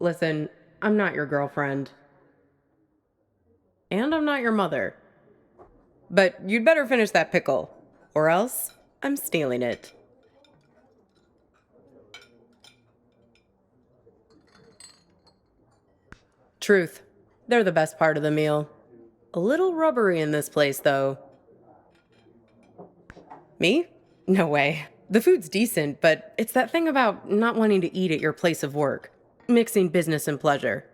Listen, I'm not your girlfriend. And I'm not your mother. But you'd better finish that pickle, or else I'm stealing it. Truth. They're the best part of the meal. A little rubbery in this place, though. Me? No way. The food's decent, but it's that thing about not wanting to eat at your place of work. Mixing business and pleasure.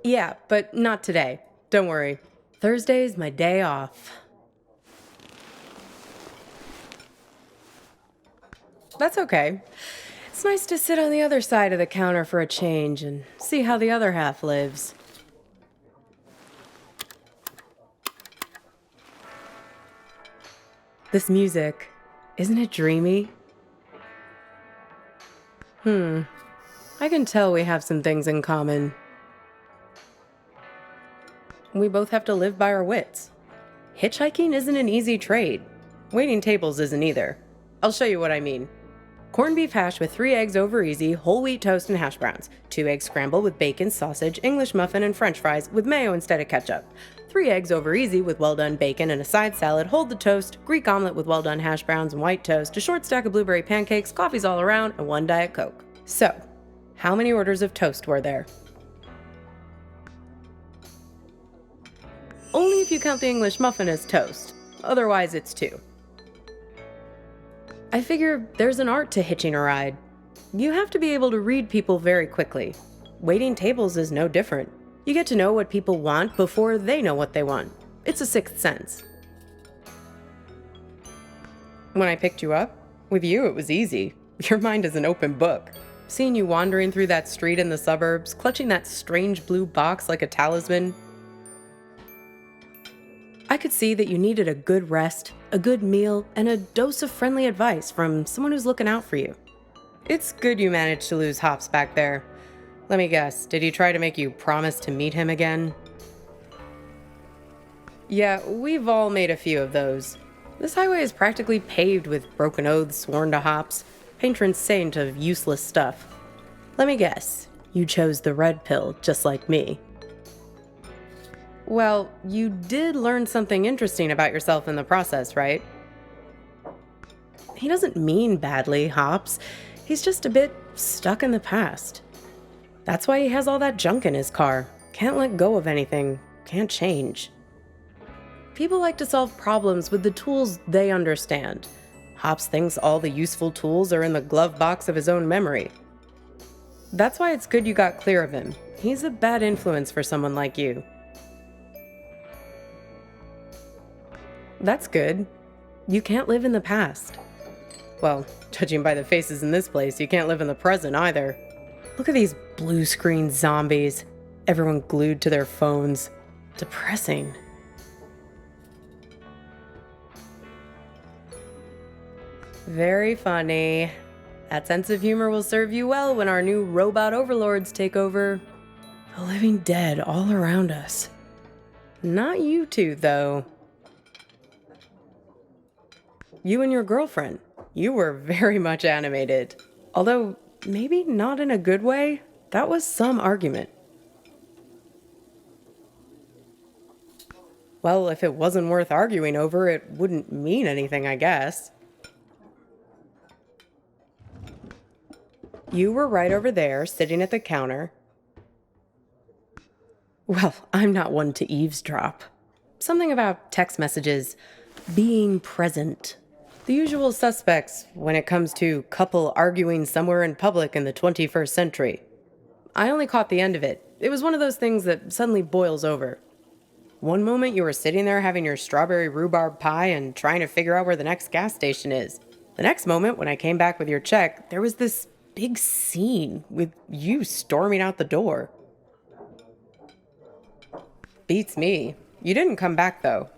Yeah, but not today. Don't worry. Thursday's my day off. That's okay. It's nice to sit on the other side of the counter for a change and see how the other half lives. This music, isn't it dreamy? I can tell we have some things in common. We both have to live by our wits. Hitchhiking isn't an easy trade. Waiting tables isn't either. I'll show you what I mean. Corned beef hash with 3 eggs over easy, whole wheat toast and hash browns. 2 eggs scrambled with bacon, sausage, English muffin, and french fries with mayo instead of ketchup. 3 eggs over easy with well-done bacon and a side salad, hold the toast, Greek omelet with well-done hash browns and white toast, a short stack of blueberry pancakes, coffees all around, and 1 Diet Coke. So, how many orders of toast were there? Only if you count the English muffin as toast. Otherwise, it's 2. I figure there's an art to hitching a ride. You have to be able to read people very quickly. Waiting tables is no different. You get to know what people want before they know what they want. It's a sixth sense. When I picked you up, with you it was easy. Your mind is an open book. Seeing you wandering through that street in the suburbs, clutching that strange blue box like a talisman, I could see that you needed a good rest, a good meal, and a dose of friendly advice from someone who's looking out for you. It's good you managed to lose Hops back there. Let me guess, did he try to make you promise to meet him again? Yeah, we've all made a few of those. This highway is practically paved with broken oaths sworn to Hops, patron saint of useless stuff. Let me guess, you chose the red pill just like me. Well, you did learn something interesting about yourself in the process, right? He doesn't mean badly, Hops. He's just a bit stuck in the past. That's why he has all that junk in his car. Can't let go of anything. Can't change. People like to solve problems with the tools they understand. Hops thinks all the useful tools are in the glove box of his own memory. That's why it's good you got clear of him. He's a bad influence for someone like you. That's good. You can't live in the past. Well, judging by the faces in this place, you can't live in the present either. Look at these blue screen zombies. Everyone glued to their phones. Depressing. Very funny. That sense of humor will serve you well when our new robot overlords take over. The living dead all around us. Not you two, though. You and your girlfriend. You were very much animated. Although, maybe not in a good way. That was some argument. Well, if it wasn't worth arguing over, it wouldn't mean anything, I guess. You were right over there, sitting at the counter. Well, I'm not one to eavesdrop. Something about text messages, being present. The usual suspects when it comes to couple arguing somewhere in public in the 21st century. I only caught the end of it. It was one of those things that suddenly boils over. One moment you were sitting there having your strawberry rhubarb pie and trying to figure out where the next gas station is. The next moment, when I came back with your check, there was this big scene with you storming out the door. Beats me. You didn't come back, though.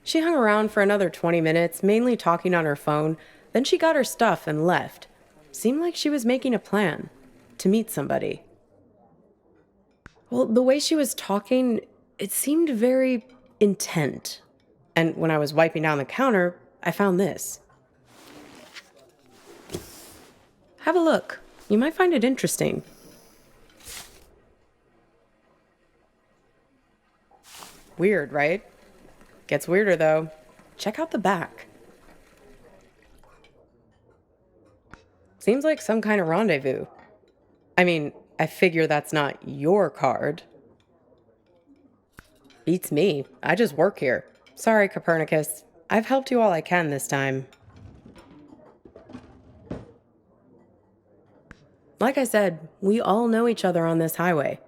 She hung around for another 20 minutes, mainly talking on her phone. Then she got her stuff and left. Seemed like she was making a plan to meet somebody. Well, the way she was talking, it seemed very intent. And when I was wiping down the counter, I found this. Have a look. You might find it interesting. Weird, right? Gets weirder, though. Check out the back. Seems like some kind of rendezvous. I mean, I figure that's not your card. Beats me. I just work here. Sorry, Copernicus. I've helped you all I can this time. Like I said, we all know each other on this highway.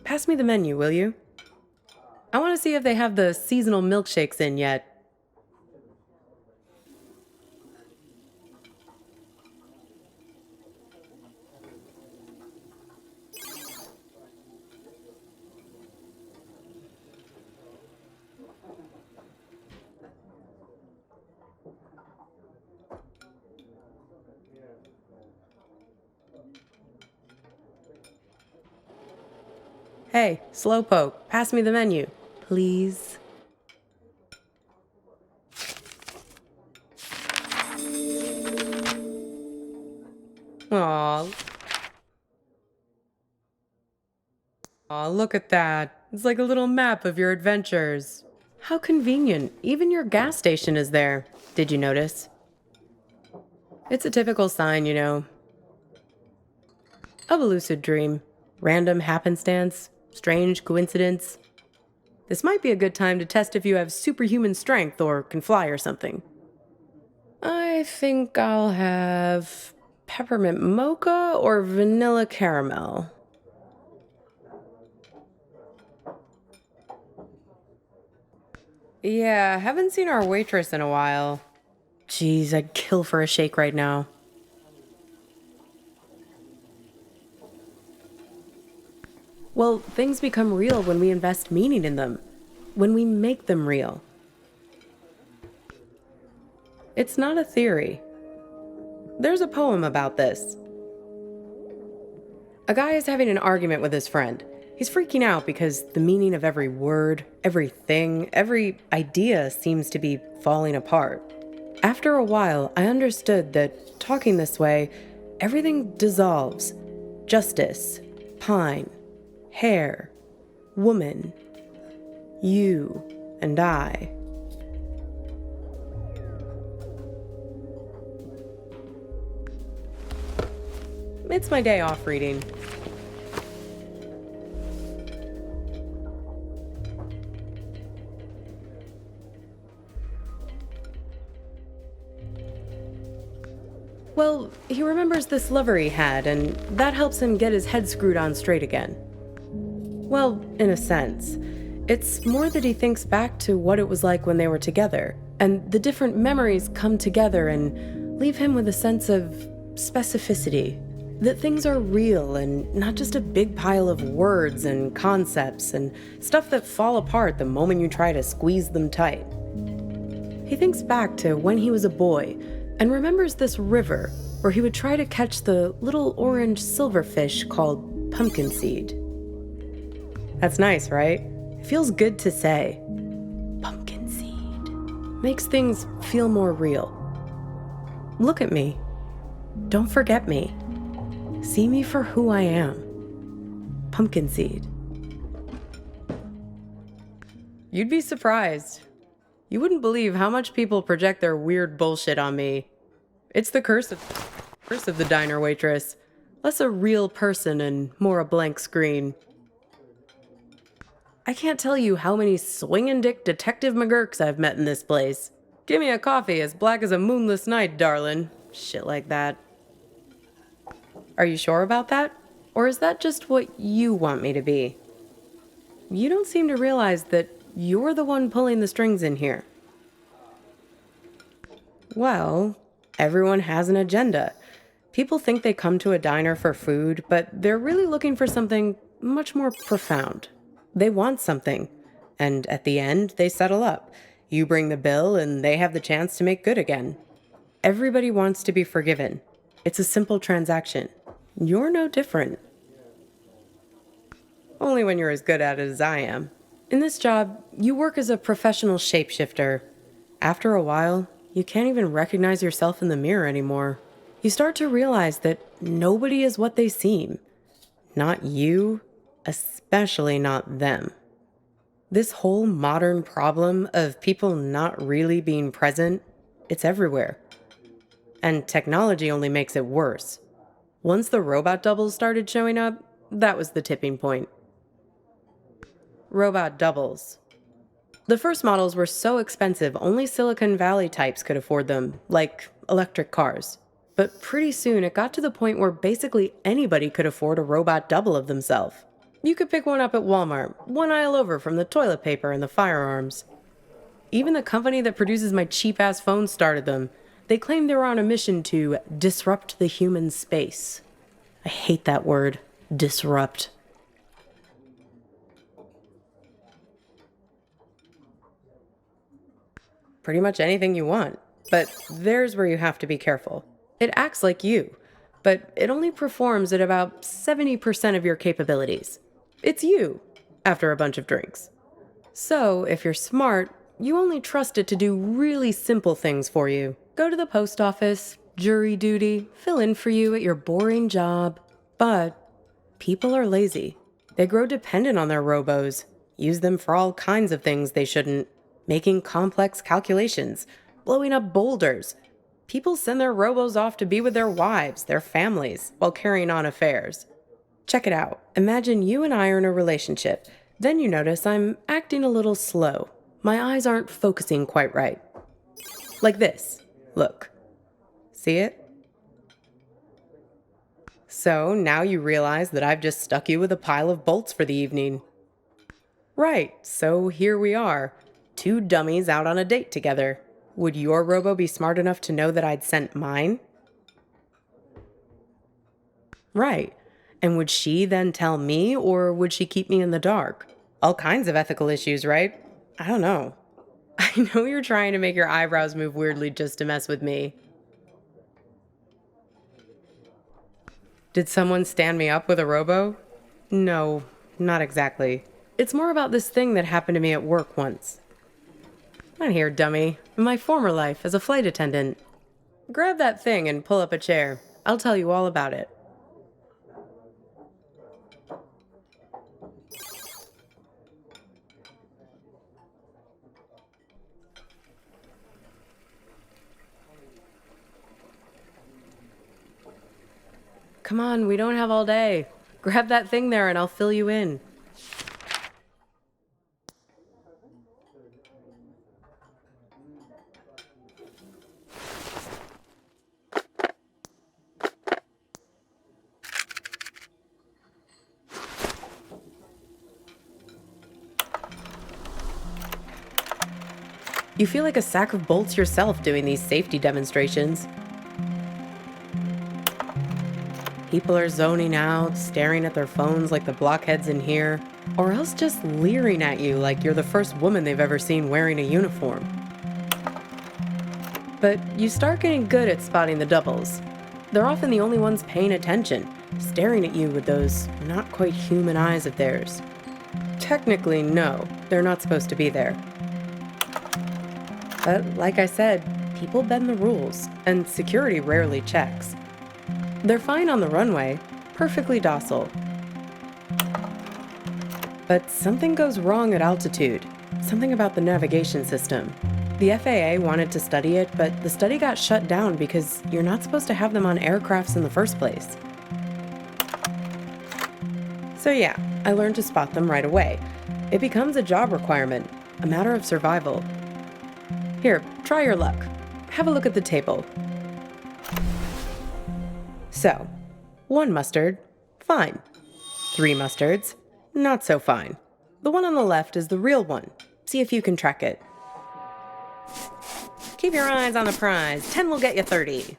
Pass me the menu, will you? I want to see if they have the seasonal milkshakes in yet. Hey, Slowpoke, pass me the menu, please. Aw. Aw, look at that. It's like a little map of your adventures. How convenient. Even your gas station is there. Did you notice? It's a typical sign, you know, of a lucid dream. Random happenstance. Strange coincidence. This might be a good time to test if you have superhuman strength or can fly or something. I think I'll have peppermint mocha or vanilla caramel. Yeah, haven't seen our waitress in a while. Jeez, I'd kill for a shake right now. Well, things become real when we invest meaning in them, when we make them real. It's not a theory. There's a poem about this. A guy is having an argument with his friend. He's freaking out because the meaning of every word, everything, every idea seems to be falling apart. After a while, I understood that talking this way, everything dissolves. Justice, pine, hair, woman, you, and I. It's my day off reading. Well, he remembers this lover he had, and that helps him get his head screwed on straight again. Well, in a sense. It's more that he thinks back to what it was like when they were together, and the different memories come together and leave him with a sense of specificity. That things are real and not just a big pile of words and concepts and stuff that fall apart the moment you try to squeeze them tight. He thinks back to when he was a boy and remembers this river where he would try to catch the little orange silverfish called pumpkin seed. That's nice, right? It feels good to say. Pumpkin seed. Makes things feel more real. Look at me. Don't forget me. See me for who I am. Pumpkin seed. You'd be surprised. You wouldn't believe how much people project their weird bullshit on me. It's the curse of the diner waitress. Less a real person and more a blank screen. I can't tell you how many swingin' dick Detective McGurks I've met in this place. Give me a coffee as black as a moonless night, darlin'. Shit like that. Are you sure about that? Or is that just what you want me to be? You don't seem to realize that you're the one pulling the strings in here. Well, everyone has an agenda. People think they come to a diner for food, but they're really looking for something much more profound. They want something, and at the end, they settle up. You bring the bill, and they have the chance to make good again. Everybody wants to be forgiven. It's a simple transaction. You're no different. Only when you're as good at it as I am. In this job, you work as a professional shapeshifter. After a while, you can't even recognize yourself in the mirror anymore. You start to realize that nobody is what they seem. Not you, especially not them. This whole modern problem of people not really being present, it's everywhere. And technology only makes it worse. Once the robot doubles started showing up, that was the tipping point. Robot doubles. The first models were so expensive, only Silicon Valley types could afford them, like electric cars. But pretty soon it got to the point where basically anybody could afford a robot double of themselves. You could pick one up at Walmart, one aisle over from the toilet paper and the firearms. Even the company that produces my cheap-ass phones started them. They claimed they were on a mission to disrupt the human space. I hate that word, disrupt. Pretty much anything you want, but there's where you have to be careful. It acts like you, but it only performs at about 70% of your capabilities. It's you, after a bunch of drinks. So, if you're smart, you only trust it to do really simple things for you. Go to the post office, jury duty, fill in for you at your boring job. But people are lazy. They grow dependent on their robos, use them for all kinds of things they shouldn't, making complex calculations, blowing up boulders. People send their robos off to be with their wives, their families, while carrying on affairs. Check it out. Imagine you and I are in a relationship. Then you notice I'm acting a little slow. My eyes aren't focusing quite right. Like this. Look. See it? So now you realize that I've just stuck you with a pile of bolts for the evening. Right, so here we are. Two dummies out on a date together. Would your robo be smart enough to know that I'd sent mine? Right. And would she then tell me, or would she keep me in the dark? All kinds of ethical issues, right? I don't know. I know you're trying to make your eyebrows move weirdly just to mess with me. Did someone stand me up with a robo? No, not exactly. It's more about this thing that happened to me at work once. Not here, dummy. In my former life as a flight attendant. Grab that thing and pull up a chair. I'll tell you all about it. Come on, we don't have all day. Grab that thing there and I'll fill you in. You feel like a sack of bolts yourself doing these safety demonstrations. People are zoning out, staring at their phones like the blockheads in here, or else just leering at you like you're the first woman they've ever seen wearing a uniform. But you start getting good at spotting the doubles. They're often the only ones paying attention, staring at you with those not quite human eyes of theirs. Technically, no, they're not supposed to be there. But like I said, people bend the rules, and security rarely checks. They're fine on the runway, perfectly docile. But something goes wrong at altitude, something about the navigation system. The FAA wanted to study it, but the study got shut down because you're not supposed to have them on aircrafts in the first place. So yeah, I learned to spot them right away. It becomes a job requirement, a matter of survival. Here, try your luck. Have a look at the table. So, 1 mustard, fine. 3 mustards, not so fine. The one on the left is the real one. See if you can track it. Keep your eyes on the prize. 10 will get you 30.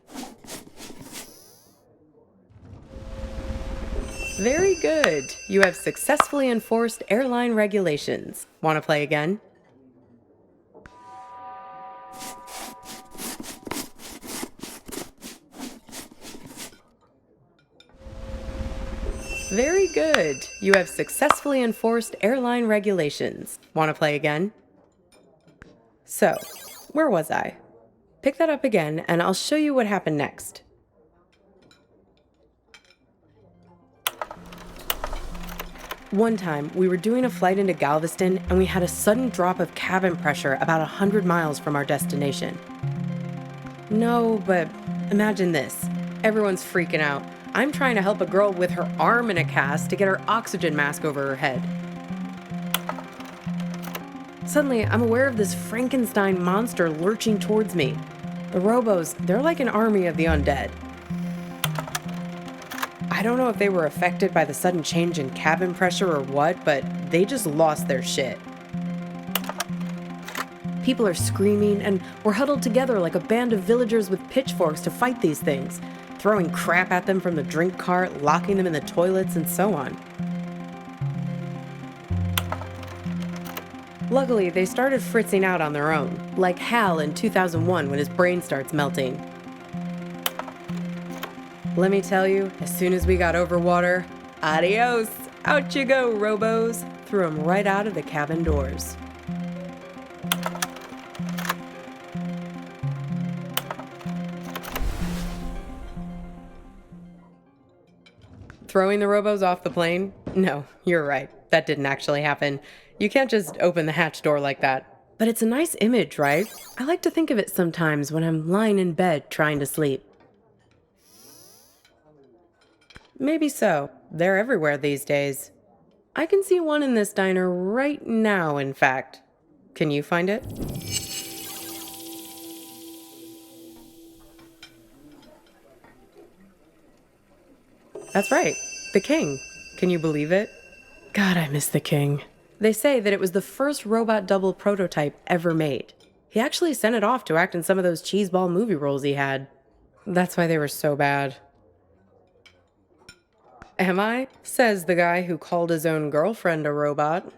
Very good. You have successfully enforced airline regulations. Want to play again? Very good. You have successfully enforced airline regulations. Want to play again? So, where was I? Pick that up again, and I'll show you what happened next. One time, we were doing a flight into Galveston, and we had a sudden drop of cabin pressure about 100 miles from our destination. No, but imagine this. Everyone's freaking out. I'm trying to help a girl with her arm in a cast to get her oxygen mask over her head. Suddenly, I'm aware of this Frankenstein monster lurching towards me. The robos, they're like an army of the undead. I don't know if they were affected by the sudden change in cabin pressure or what, but they just lost their shit. People are screaming, and we're huddled together like a band of villagers with pitchforks to fight these things, throwing crap at them from the drink cart, locking them in the toilets, and so on. Luckily, they started fritzing out on their own, like Hal in 2001 when his brain starts melting. Let me tell you, as soon as we got over water, adios, out you go, robos. Threw them right out of the cabin doors. Throwing the robos off the plane? No, you're right. That didn't actually happen. You can't just open the hatch door like that. But it's a nice image, right? I like to think of it sometimes when I'm lying in bed trying to sleep. Maybe so. They're everywhere these days. I can see one in this diner right now, in fact. Can you find it? That's right. The King. Can you believe it? God, I miss the King. They say that it was the first robot double prototype ever made. He actually sent it off to act in some of those cheeseball movie roles he had. That's why they were so bad. Am I? Says the guy who called his own girlfriend a robot.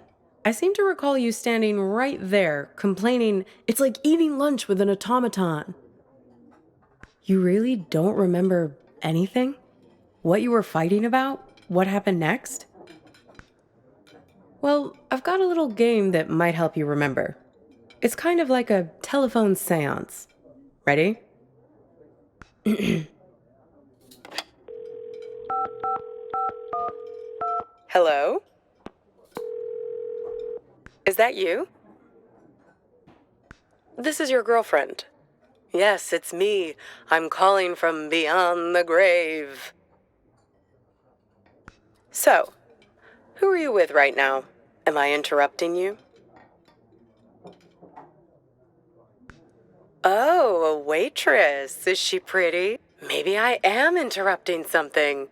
I seem to recall you standing right there, complaining, it's like eating lunch with an automaton. You really don't remember anything? What you were fighting about? What happened next? Well, I've got a little game that might help you remember. It's kind of like a telephone seance. Ready? Hello? Is that you? This is your girlfriend. Yes, it's me. I'm calling from beyond the grave. So, who are you with right now? Am I interrupting you? Oh, a waitress. Is she pretty? Maybe I am interrupting something.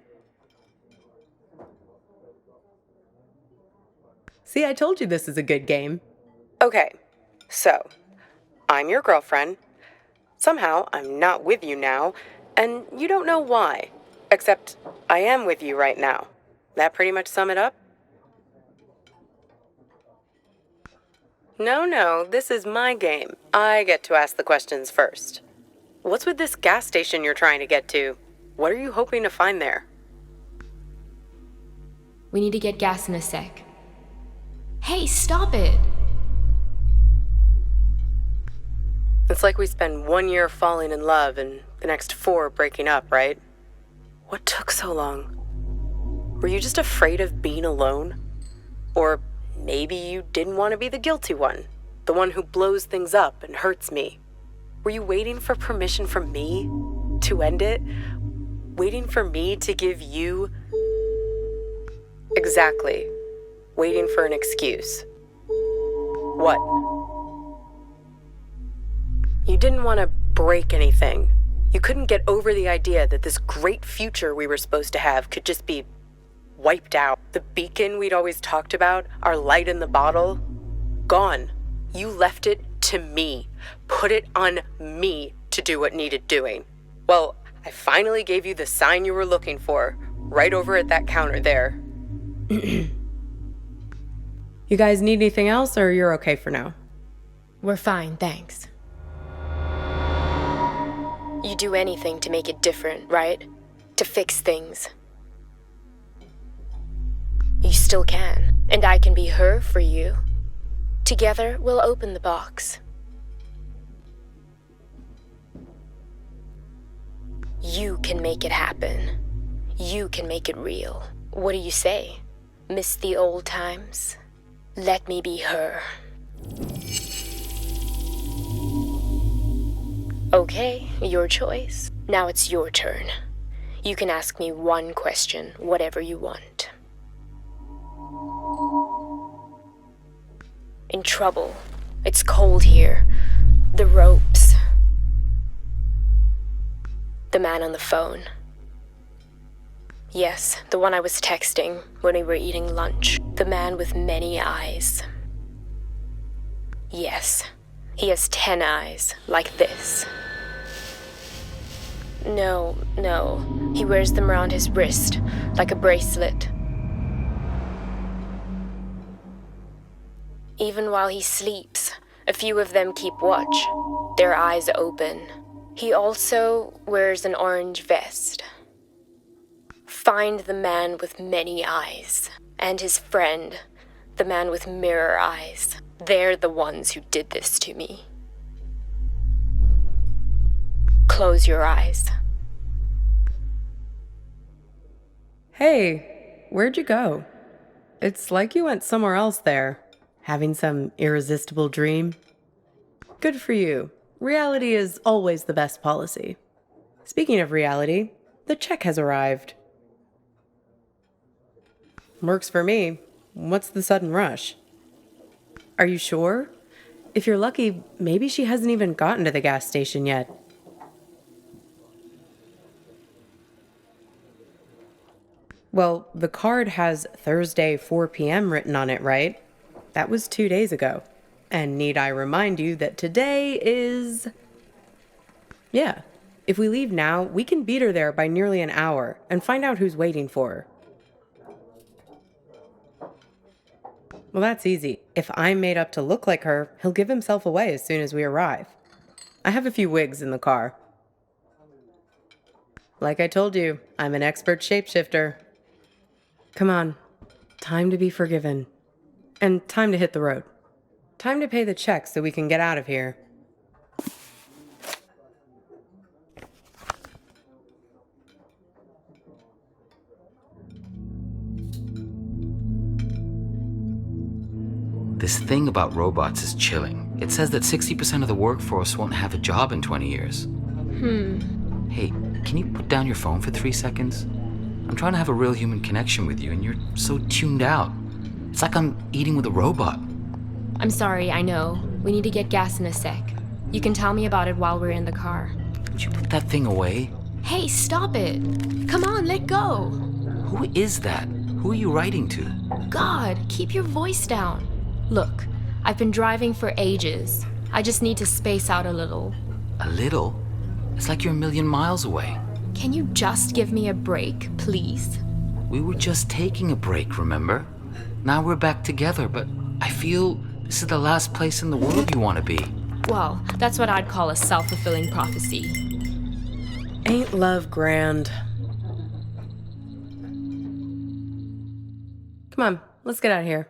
See, I told you this is a good game. Okay, so, I'm your girlfriend. Somehow, I'm not with you now, and you don't know why. Except, I am with you right now. That pretty much sum it up? No, this is my game. I get to ask the questions first. What's with this gas station you're trying to get to? What are you hoping to find there? We need to get gas in a sec. Hey, stop it! It's like we spend 1 year falling in love and the next 4 breaking up, right? What took so long? Were you just afraid of being alone? Or maybe you didn't want to be the guilty one, the one who blows things up and hurts me. Were you waiting for permission from me to end it? Waiting for me to give you... Exactly. Waiting for an excuse. What? You didn't want to break anything. You couldn't get over the idea that this great future we were supposed to have could just be wiped out. The beacon we'd always talked about, our light in the bottle, gone. You left it to me. Put it on me to do what needed doing. Well, I finally gave you the sign you were looking for, right over at that counter there. You guys need anything else, or you're okay for now? We're fine, thanks. You do anything to make it different, right? To fix things. You still can, and I can be her for you. Together, we'll open the box. You can make it happen. You can make it real. What do you say? Miss the old times? Let me be her. Okay, your choice. Now it's your turn. You can ask me one question, whatever you want. In trouble. It's cold here. The ropes. The man on the phone. Yes, the one I was texting when we were eating lunch. The man with many eyes. Yes, he has 10 eyes, like this. No, he wears them around his wrist, like a bracelet. Even while he sleeps, a few of them keep watch, their eyes open. He also wears an orange vest. Find the man with many eyes, and his friend, the man with mirror eyes. They're the ones who did this to me. Close your eyes. Hey, where'd you go? It's like you went somewhere else there. Having some irresistible dream? Good for you. Reality is always the best policy. Speaking of reality, the check has arrived. Works for me. What's the sudden rush? Are you sure? If you're lucky, maybe she hasn't even gotten to the gas station yet. Well, the card has Thursday 4 p.m. written on it, right? That was 2 days ago. And need I remind you that today is... Yeah, if we leave now, we can beat her there by nearly an hour and find out who's waiting for her. Well, that's easy. If I'm made up to look like her, he'll give himself away as soon as we arrive. I have a few wigs in the car. Like I told you, I'm an expert shapeshifter. Come on, time to be forgiven. And time to hit the road. Time to pay the check so we can get out of here. This thing about robots is chilling. It says that 60% of the workforce won't have a job in 20 years. Hey, can you put down your phone for 3 seconds? I'm trying to have a real human connection with you, and you're so tuned out. It's like I'm eating with a robot. I'm sorry, I know. We need to get gas in a sec. You can tell me about it while we're in the car. Would you put that thing away? Hey, stop it! Come on, let go! Who is that? Who are you writing to? God, keep your voice down. Look, I've been driving for ages. I just need to space out a little. A little? It's like you're a million miles away. Can you just give me a break, please? We were just taking a break, remember? Now we're back together, but I feel this is the last place in the world you want to be. Well, that's what I'd call a self-fulfilling prophecy. Ain't love grand? Come on, let's get out of here.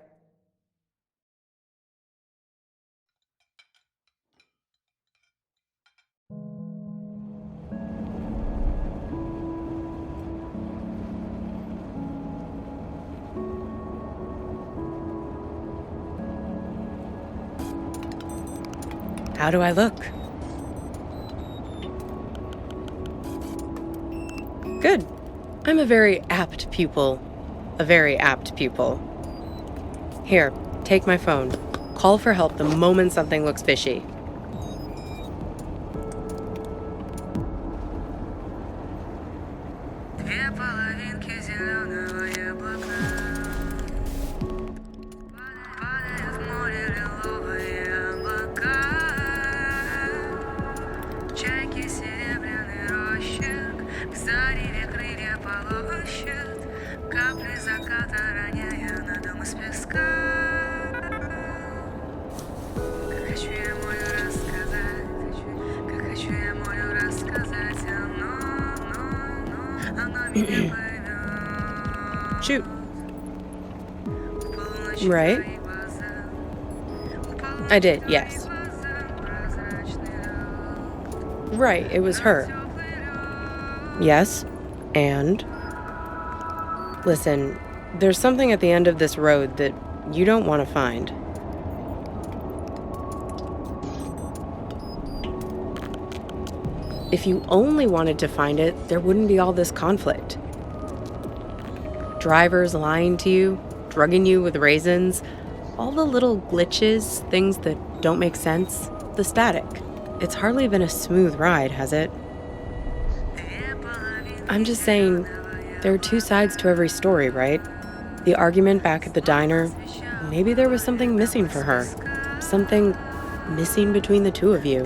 How do I look? Good. I'm a very apt pupil. A very apt pupil. Here, take my phone. Call for help the moment something looks fishy. Shoot. Right? I did, yes. Right, it was her. Yes, and? Listen, there's something at the end of this road that you don't want to find. If you only wanted to find it, there wouldn't be all this conflict. Drivers lying to you, drugging you with raisins, all the little glitches, things that don't make sense, the static. It's hardly been a smooth ride, has it? I'm just saying, there are two sides to every story, right? The argument back at the diner, maybe there was something missing for her. Something missing between the two of you.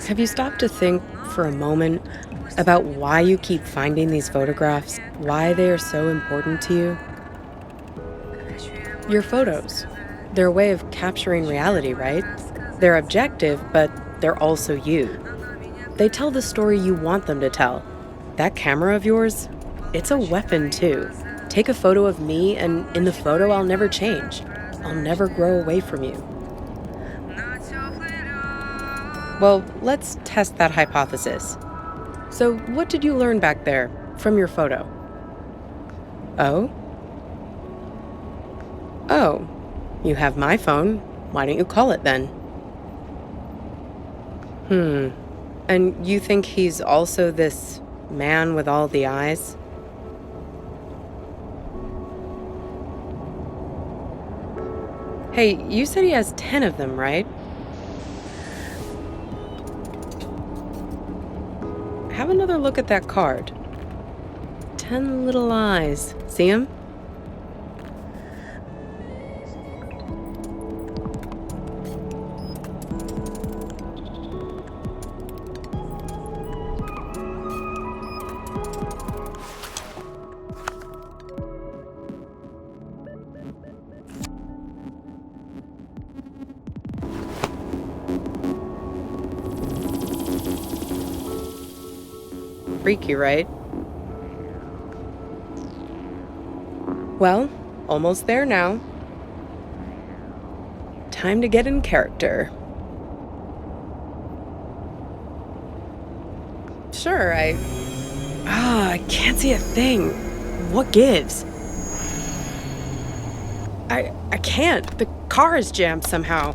Have you stopped to think for a moment about why you keep finding these photographs, why they are so important to you? Your photos, they're a way of capturing reality, right? They're objective, but they're also you. They tell the story you want them to tell. That camera of yours, it's a weapon too. Take a photo of me, and in the photo I'll never change. I'll never grow away from you. Well, let's test that hypothesis. So, what did you learn back there from your photo? Oh? Oh, you have my phone. Why don't you call it then? And you think he's also this man with all the eyes? Hey, you said he has 10 of them, right? Have another look at that card. 10 little eyes. See him? Freaky, right? Well, almost there now. Time to get in character. Sure, I can't see a thing. What gives? I can't. The car is jammed somehow.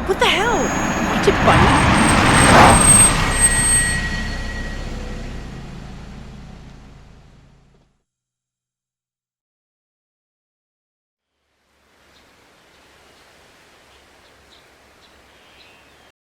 What the hell? Watch it, buddy.